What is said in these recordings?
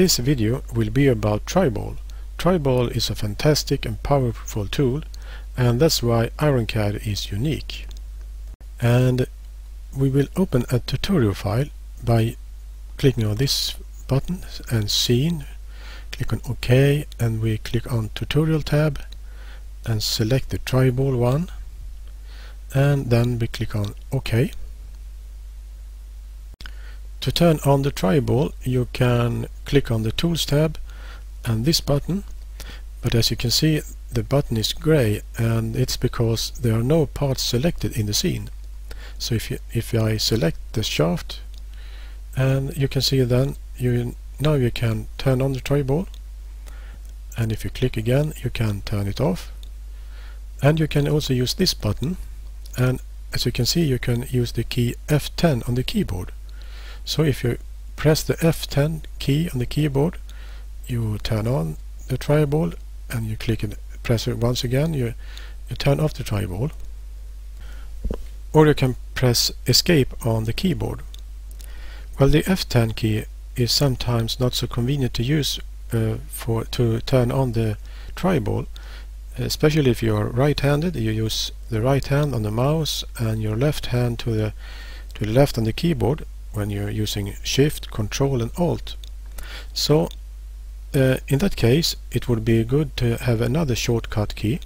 This video will be about Triball. Triball is a fantastic and powerful tool, and that's why IronCAD is unique. And we will open a tutorial file by clicking on this button and Scene, click on OK, and we click on Tutorial tab and select the Triball one, and then we click on OK. To turn on the Triball, you can click on the Tools tab and this button, but as you can see the button is gray, and it's because there are no parts selected in the scene. So if I select the shaft, and you can see then now you can turn on the Triball, and if you click again you can turn it off. And you can also use this button, and as you can see you can use the key F10 on the keyboard. So if you press the F10 key on the keyboard, you turn on the Triball, and you click and press it once again, you turn off the Triball. Or you can press Escape on the keyboard. Well, the F10 key is sometimes not so convenient to use to turn on the Triball, especially if you are right-handed. You use the right hand on the mouse and your left hand to the left on the keyboard when you're using Shift, Control and Alt. So in that case it would be good to have another shortcut key,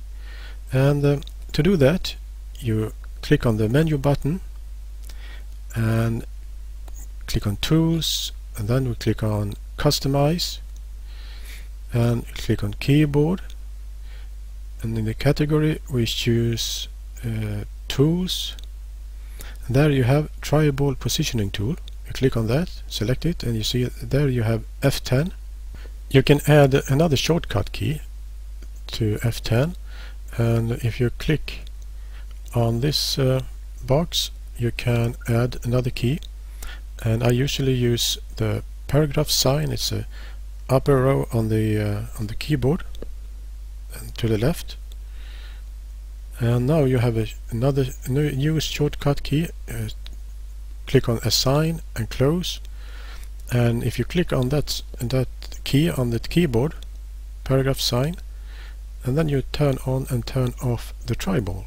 and to do that you click on the menu button and click on Tools, and then we click on Customize and click on Keyboard, and in the category we choose Tools. And there you have Triball Positioning Tool. You click on that, select it, and you see there you have F10. You can add another shortcut key to F10, and if you click on this box you can add another key, and I usually use the paragraph sign. It's a upper row on the keyboard and to the left. And now you have another new shortcut key. Click on Assign and Close, and if you click on that key on the keyboard, paragraph sign, and then you turn on and turn off the Triball.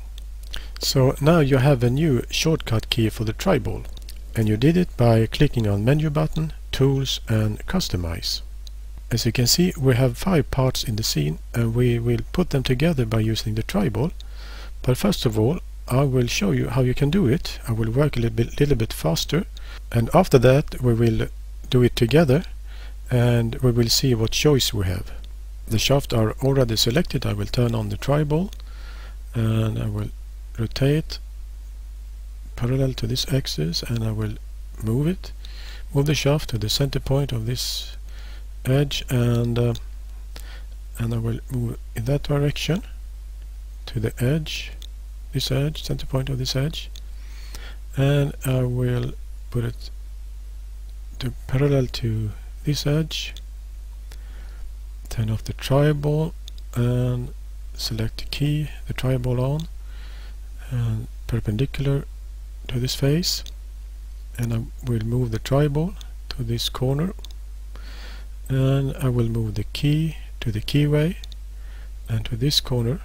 So now you have a new shortcut key for the Triball, and you did it by clicking on Menu button, Tools and Customize. As you can see, we have 5 parts in the scene, and we will put them together by using the Triball. But first of all, I will show you how you can do it. I will work a little bit faster, and after that we will do it together and we will see what choice we have. The shafts are already selected. I will turn on the Triball and I will rotate parallel to this axis, and I will move the shaft to the center point of this edge, and I will move in that direction to the edge, this edge, center point of this edge, and I will put it to parallel to this edge, turn off the Triball and select the key, the Triball on, and perpendicular to this face, and I will move the Triball to this corner, and I will move the key to the keyway and to this corner,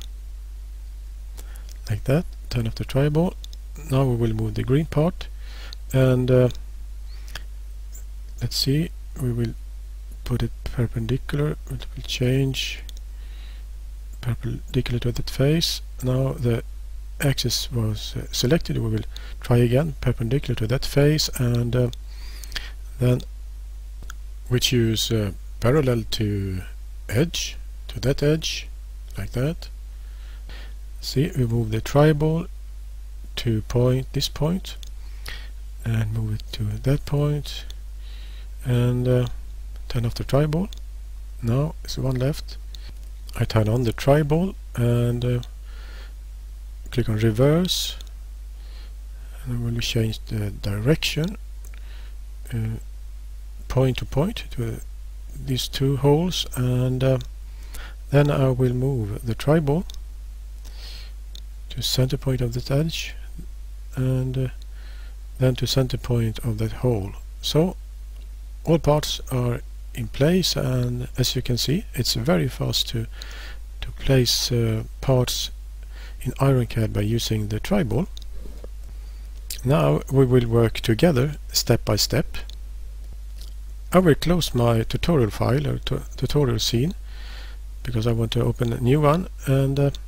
like that. Turn off the Triball. Now we will move the green part, and let's see, we will put it perpendicular. It will change perpendicular to that face. Now the axis was selected. We will try again, perpendicular to that face, and then we choose parallel to edge, to that edge, like that. See, we move the Triball to this point, and move it to that point, and turn off the Triball. Now it's one left. I turn on the Triball and click on Reverse, and we will change the direction point to point to these 2 holes, and then I will move the Triball to center point of that edge, and then to center point of that hole. So all parts are in place, and as you can see, it's very fast to place parts in IronCAD by using the tribal. Now we will work together step by step. I will close my tutorial file or tutorial scene because I want to open a new one, and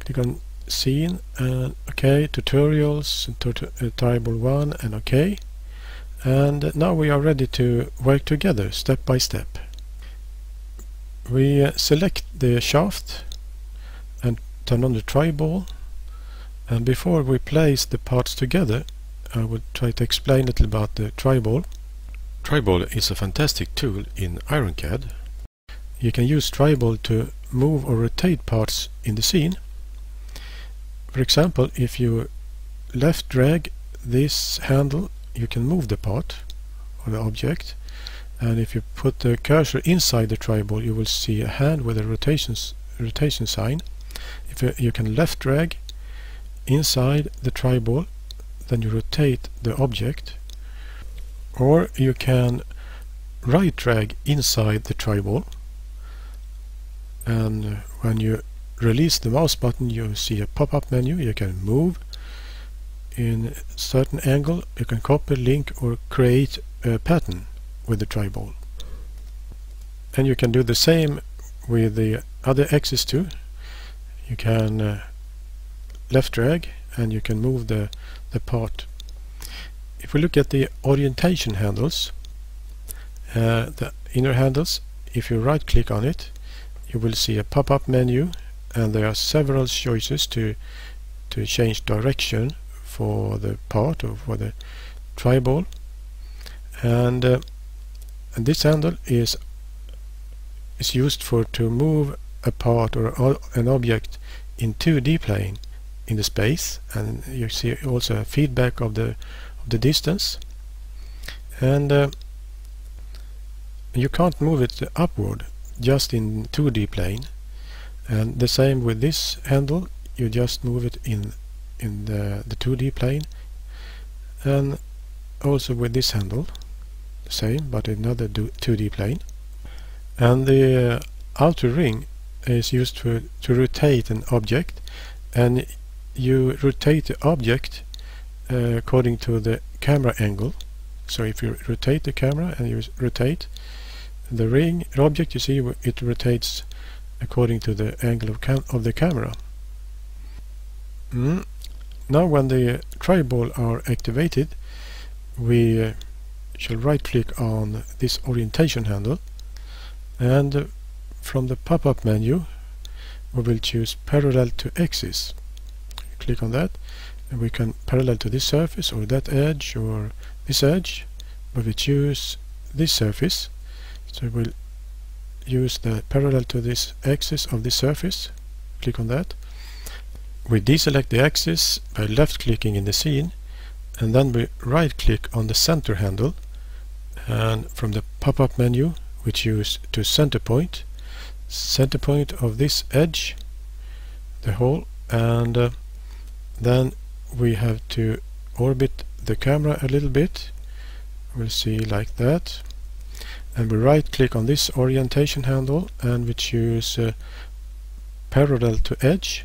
click on scene and OK, tutorials, tribal 1 and OK. And now we are ready to work together step by step. We select the shaft and turn on the tribal, and before we place the parts together I will try to explain a little about the tribal. Tribal is a fantastic tool in IronCAD. You can use tribal to move or rotate parts in the scene. For example, if you left drag this handle, you can move the part or the object, and if you put the cursor inside the tribal you will see a hand with a rotation sign. If you can left drag inside the tribal, then you rotate the object, or you can right drag inside the tribal, and when you release the mouse button you see a pop-up menu. You can move in a certain angle, you can copy, link or create a pattern with the tribal. And you can do the same with the other axis too. You can left drag and you can move the part. If we look at the orientation handles, the inner handles, if you right click on it you will see a pop-up menu, and there are several choices to change direction for the part or for the tribal. And this handle is used to move a part or an object in 2D plane in the space, and you see also a feedback of the distance, and you can't move it upward just in 2D plane. And the same with this handle, you just move it in the 2D plane, and also with this handle the same, but another 2D plane. And the outer ring is used to rotate an object, and you rotate the object according to the camera angle. So if you rotate the camera and you rotate the ring object, you see it rotates according to the angle of the camera. Now when the tribal are activated, we shall right click on this orientation handle, and from the pop-up menu we will choose parallel to axis. Click on that and we can parallel to this surface or that edge or this edge, but we choose this surface, so we'll use the parallel to this axis of this surface. Click on that. We deselect the axis by left clicking in the scene, and then we right click on the center handle, and from the pop-up menu we choose to center point of this edge, the hole, and then we have to orbit the camera a little bit. We'll see like that, and we right click on this orientation handle and we choose parallel to edge.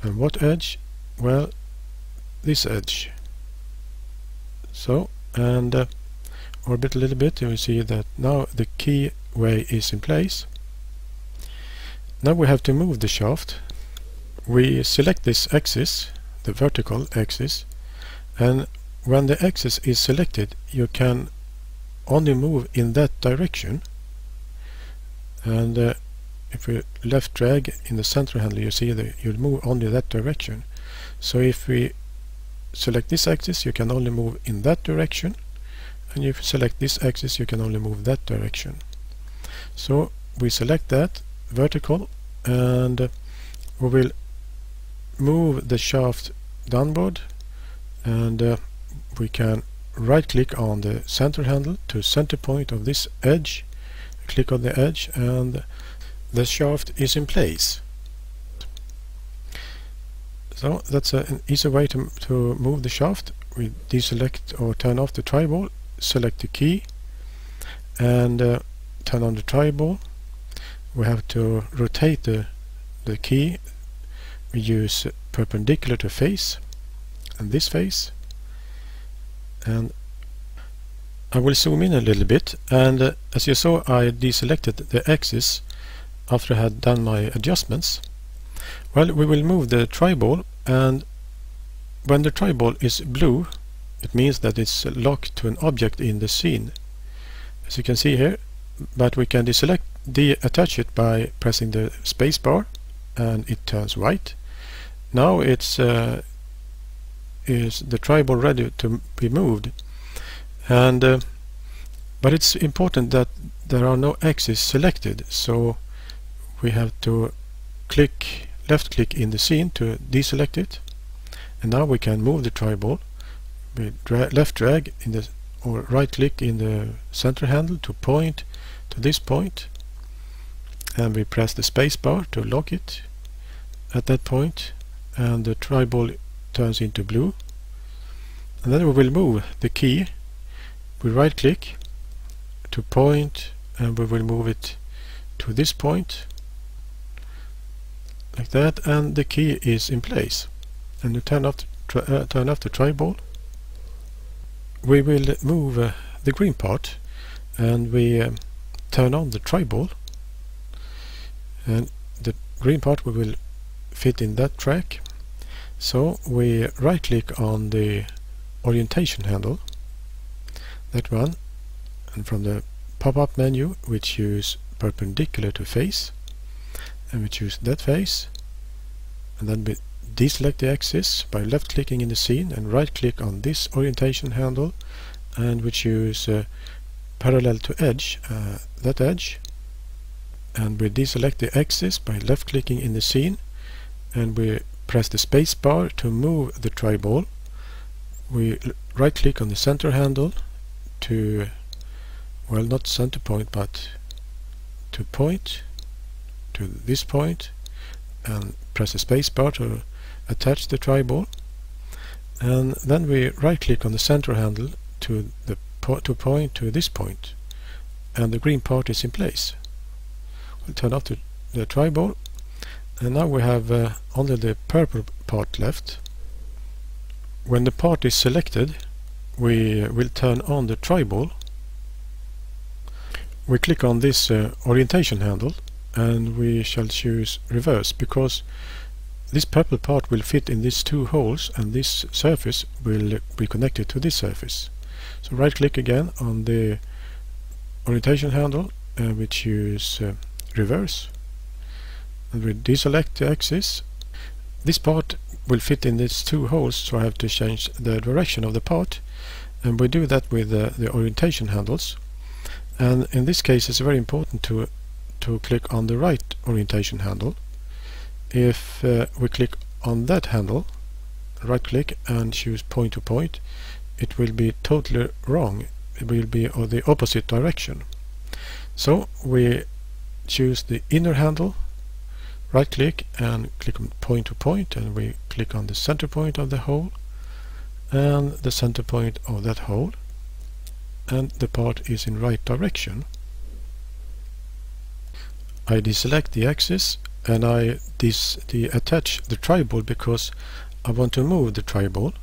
And what edge? Well, this edge. So, and orbit a little bit, and we see that now the keyway is in place. Now we have to move the shaft. We select this axis, the vertical axis, and when the axis is selected you can only move in that direction, and if we left drag in the center handle you see that you'll move only that direction. So if we select this axis you can only move in that direction, and if you select this axis you can only move that direction. So we select that vertical, and we will move the shaft downward, and we can right click on the center handle to center point of this edge, click on the edge, and the shaft is in place. So that's an easy way to move the shaft. We deselect or turn off the tribal, select the key, and turn on the tribal. We have to rotate the key. We use perpendicular to face and this face, and I will zoom in a little bit, and as you saw, I deselected the axis after I had done my adjustments. Well, we will move the tribal, and when the tribal is blue, it means that it's locked to an object in the scene, as you can see here. But we can deattach it by pressing the space bar, and it turns white. Now it's is the tribal ready to be moved, and but it's important that there are no axes selected, so we have to left click in the scene to deselect it, and now we can move the tribal. We left drag in the or right click in the center handle to point to this point, and we press the space bar to lock it at that point, and the tribal turns into blue. And then we will move the key. We right click to point, and we will move it to this point like that, and the key is in place. And we turn off the tribal. We will move the green part, and we turn on the tribal, and the green part we will fit in that track. So we right click on the orientation handle, that one, and from the pop-up menu we choose perpendicular to face, and we choose that face, and then we deselect the axis by left clicking in the scene and right click on this orientation handle, and we choose parallel to edge, that edge, and we deselect the axis by left clicking in the scene, and we press the space bar to move the tribal. We right click on the center handle to, well, not center point, but to point to this point, and press the space bar to attach the tribal, and then we right click on the center handle to point to this point, and the green part is in place. We'll turn off the tribal, and now we have only the purple part left. When the part is selected, we will turn on the tribal. We click on this orientation handle, and we shall choose reverse, because this purple part will fit in these two holes, and this surface will be connected to this surface. So right click again on the orientation handle, and we choose reverse, and we deselect the axis. This part will fit in these two holes, so I have to change the direction of the part, and we do that with the orientation handles. And in this case it's very important to click on the right orientation handle. If we click on that handle, right click and choose point to point, it will be totally wrong. It will be the opposite direction. So we choose the inner handle, right click and click on point to point, and we click on the center point of the hole and the center point of that hole, and the part is in right direction. I deselect the axis, and I attach the tribal because I want to move the tribal,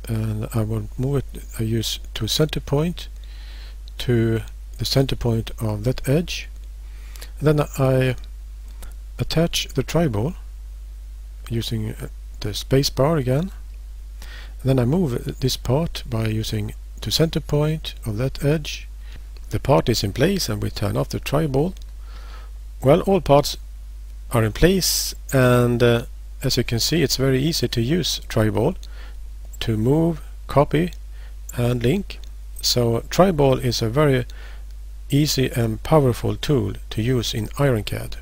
and I will move it. I use to center point to the center point of that edge, and then I attach the tribal using the space bar again, and then I move this part by using to center point of that edge. The part is in place, and we turn off the tribal. Well, all parts are in place, and as you can see, it's very easy to use tribal to move, copy and link. So tribal is a very easy and powerful tool to use in IronCAD.